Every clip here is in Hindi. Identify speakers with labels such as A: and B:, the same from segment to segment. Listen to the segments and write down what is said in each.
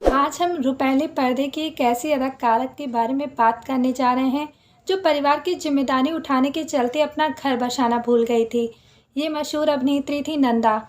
A: आज हम रुपैली पर्दे की एक ऐसी अदाकारा के बारे में बात करने जा रहे हैं जो परिवार की जिम्मेदारी उठाने के चलते अपना घर बसाना भूल गई थी। ये मशहूर अभिनेत्री थी नंदा।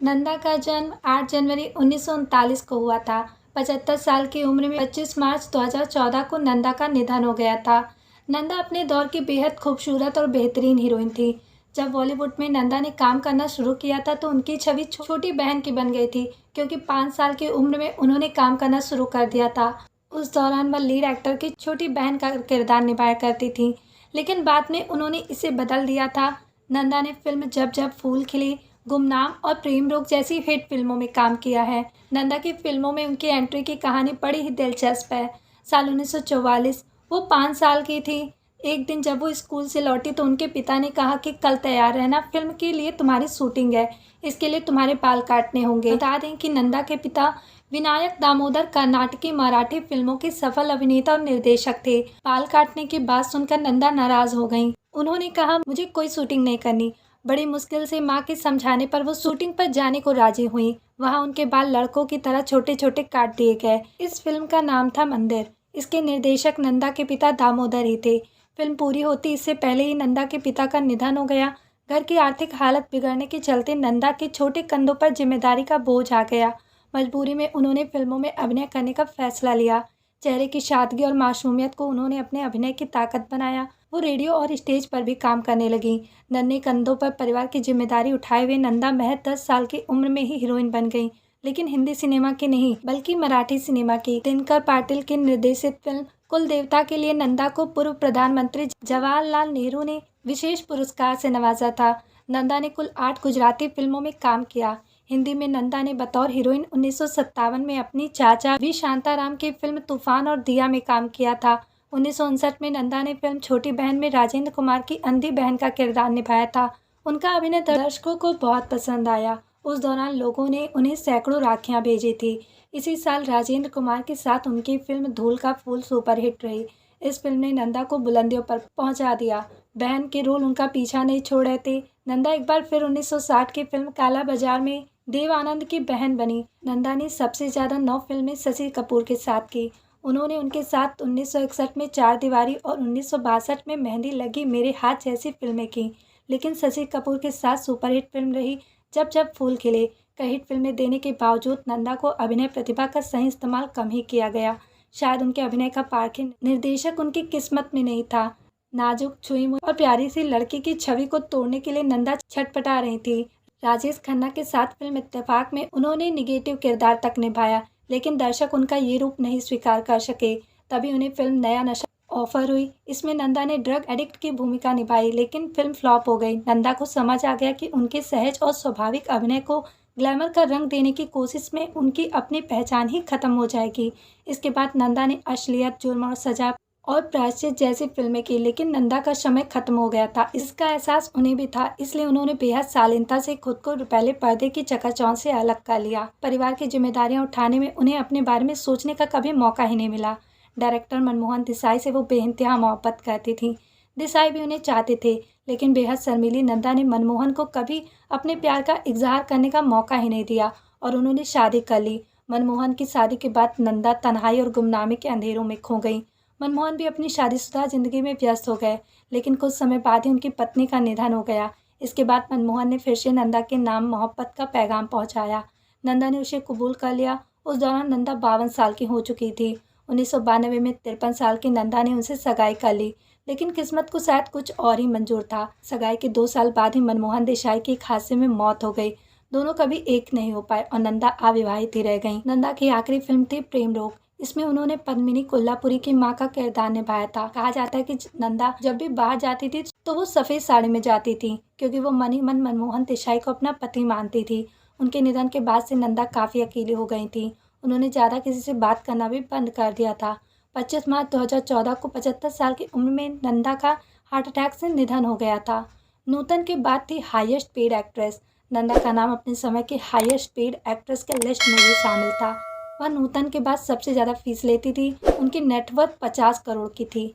A: नंदा का जन्म 8 जनवरी 1939 को हुआ था। 75 साल की उम्र में 25 मार्च 2014 को नंदा का निधन हो गया था। नंदा अपने दौर की बेहद खूबसूरत और बेहतरीन हीरोइन थी। जब बॉलीवुड में नंदा ने काम करना शुरू किया था तो उनकी छवि छोटी बहन की बन गई थी, क्योंकि 5 साल की उम्र में उन्होंने काम करना शुरू कर दिया था। उस दौरान वह लीड एक्टर की छोटी बहन का किरदार निभाया करती थी, लेकिन बाद में उन्होंने इसे बदल दिया था। नंदा ने फिल्म जब जब फूल खिले, गुमनाम और प्रेम रोग जैसी हिट फिल्मों में काम किया है। नंदा की फिल्मों में उनकी एंट्री की कहानी बड़ी ही दिलचस्प है। साल 1944 वो 5 साल की थी। एक दिन जब वो स्कूल से लौटी तो उनके पिता ने कहा कि कल तैयार रहना, फिल्म के लिए तुम्हारी शूटिंग है, इसके लिए तुम्हारे बाल काटने होंगे। बता दें कि नंदा के पिता विनायक दामोदर कर्नाटकी मराठी फिल्मों के सफल अभिनेता और निर्देशक थे। बाल काटने की बात सुनकर नंदा नाराज हो गईं। उन्होंने कहा, मुझे कोई शूटिंग नहीं करनी। बड़ी मुश्किल से माँ के समझाने पर वो शूटिंग पर जाने को राजी हुई। वहाँ उनके बाल लड़कों की तरह छोटे छोटे काट दिए गए। इस फिल्म का नाम था मंदिर। इसके निर्देशक नंदा के पिता दामोदर ही थे। फिल्म पूरी होती इससे पहले ही नंदा के पिता का निधन हो गया। घर की आर्थिक हालत बिगड़ने के चलते नंदा के छोटे कंधों पर जिम्मेदारी का बोझ आ गया। मजबूरी में उन्होंने फिल्मों में अभिनय करने का फैसला लिया। चेहरे की सादगी और मासूमियत को उन्होंने अपने अभिनय की ताकत बनाया। वो रेडियो और स्टेज पर भी काम करने लगी। नन्हे कंधों पर परिवार की जिम्मेदारी उठाए हुए नंदा महज 10 साल की उम्र में ही हीरोइन बन गई, लेकिन हिंदी सिनेमा की नहीं बल्कि मराठी सिनेमा की। दिनकर पाटिल की निर्देशित फिल्म कुल देवता के लिए नंदा को पूर्व प्रधानमंत्री जवाहरलाल नेहरू ने विशेष पुरस्कार से नवाजा था। नंदा ने कुल 8 गुजराती फिल्मों में काम किया। हिंदी में नंदा ने बतौर हीरोइन 1957 में अपनी चाचा वी शांताराम की फिल्म तूफान और दिया में काम किया था। 1959 में नंदा ने फिल्म छोटी बहन में राजेंद्र कुमार की अंधी बहन का किरदार निभाया था। उनका अभिनय दर्शकों को बहुत पसंद आया। उस दौरान लोगों ने उन्हें सैकड़ों राखियां भेजी थी। इसी साल राजेंद्र कुमार के साथ उनकी फिल्म धूल का फूल सुपरहिट रही। इस फिल्म ने नंदा को बुलंदियों पर पहुंचा दिया। बहन के रोल उनका पीछा नहीं छोड़ रहे थे। नंदा एक बार फिर 1960 की फिल्म काला बाजार में देव आनंद की बहन बनी। नंदा ने सबसे ज़्यादा 9 फिल्में शशि कपूर के साथ की। उन्होंने उनके साथ 1961 में चार दीवारी और 1962 में मेहंदी लगी मेरे हाथ जैसी फिल्में की। लेकिन शशि कपूर के साथ सुपरहिट फिल्म रही जब जब फूल खिले। कई हिट फिल्में देने के बावजूद नंदा को अभिनय प्रतिभा का सही इस्तेमाल कम ही किया गया। शायद उनके अभिनय का पारखी निर्देशक उनकी किस्मत में नहीं था। नाजुक, छुई मुई और प्यारी सी लड़की की छवि को तोड़ने के लिए नंदा छटपटा रही थी। राजेश खन्ना के साथ फिल्म इत्तेफाक में उन्होंने निगेटिव किरदार तक निभाया, लेकिन दर्शक उनका ये रूप नहीं स्वीकार कर सके। तभी उन्हें फिल्म नया नशा ऑफर हुई। इसमें नंदा ने ड्रग एडिक्ट की भूमिका निभाई, लेकिन फिल्म फ्लॉप हो गई। नंदा को समझ आ गया कि उनके सहज और स्वाभाविक अभिनय को ग्लैमर का रंग देने की कोशिश में उनकी अपनी पहचान ही खत्म हो जाएगी। इसके बाद नंदा ने असलियत, जुर्म और सजा और प्रायश्चित जैसी फिल्में की, लेकिन नंदा का समय खत्म हो गया था। इसका एहसास उन्हें भी था, इसलिए उन्होंने बेहद शालीनता से खुद को रुपैले पर्दे की चकाचौंध से अलग कर लिया। परिवार की जिम्मेदारियां उठाने में उन्हें अपने बारे में सोचने का कभी मौका ही नहीं मिला। डायरेक्टर मनमोहन देसाई से वो बेइंतहा मोहब्बत करती थी। देसाई भी उन्हें चाहते थे, लेकिन बेहद शर्मीली नंदा ने मनमोहन को कभी अपने प्यार का इजहार करने का मौका ही नहीं दिया और उन्होंने शादी कर ली। मनमोहन की शादी के बाद नंदा तन्हाई और गुमनामी के अंधेरों में खो गई। मनमोहन भी अपनी शादीशुदा जिंदगी में व्यस्त हो गए, लेकिन कुछ समय बाद ही उनकी पत्नी का निधन हो गया। इसके बाद मनमोहन ने फिर से नंदा के नाम मोहब्बत का पैगाम पहुंचाया। नंदा ने उसे कबूल कर लिया। उस दौरान नंदा 52 साल की हो चुकी थी। 1992 में 53 साल की नंदा ने उनसे सगाई कर ली, लेकिन किस्मत को शायद कुछ और ही मंजूर था। सगाई के 2 साल बाद ही मनमोहन देसाई की एक हादसे में मौत हो गई। दोनों कभी एक नहीं हो पाए और नंदा अविवाहित ही रह गईं। नंदा की आखिरी फिल्म थी प्रेम रोग। इसमें उन्होंने पद्मिनी कोल्हापुरी की मां का किरदार निभाया था। कहा जाता है कि नंदा जब भी बाहर जाती थी तो वो सफ़ेद साड़ी में जाती थी, क्योंकि वो मन ही मन मनमोहन देसाई को अपना पति मानती थी। उनके निधन के बाद से नंदा काफ़ी अकेली हो गई थी। उन्होंने ज़्यादा किसी से बात करना भी बंद कर दिया था। 25 मार्च 2014 को 75 साल की उम्र में नंदा का हार्ट अटैक से निधन हो गया था। नूतन के बाद थी हाईएस्ट पेड एक्ट्रेस। नंदा का नाम अपने समय के हाईएस्ट पेड एक्ट्रेस के लिस्ट में भी शामिल था। वह नूतन के बाद सबसे ज़्यादा फीस लेती थी। उनकी नेटवर्थ 50 करोड़ की थी।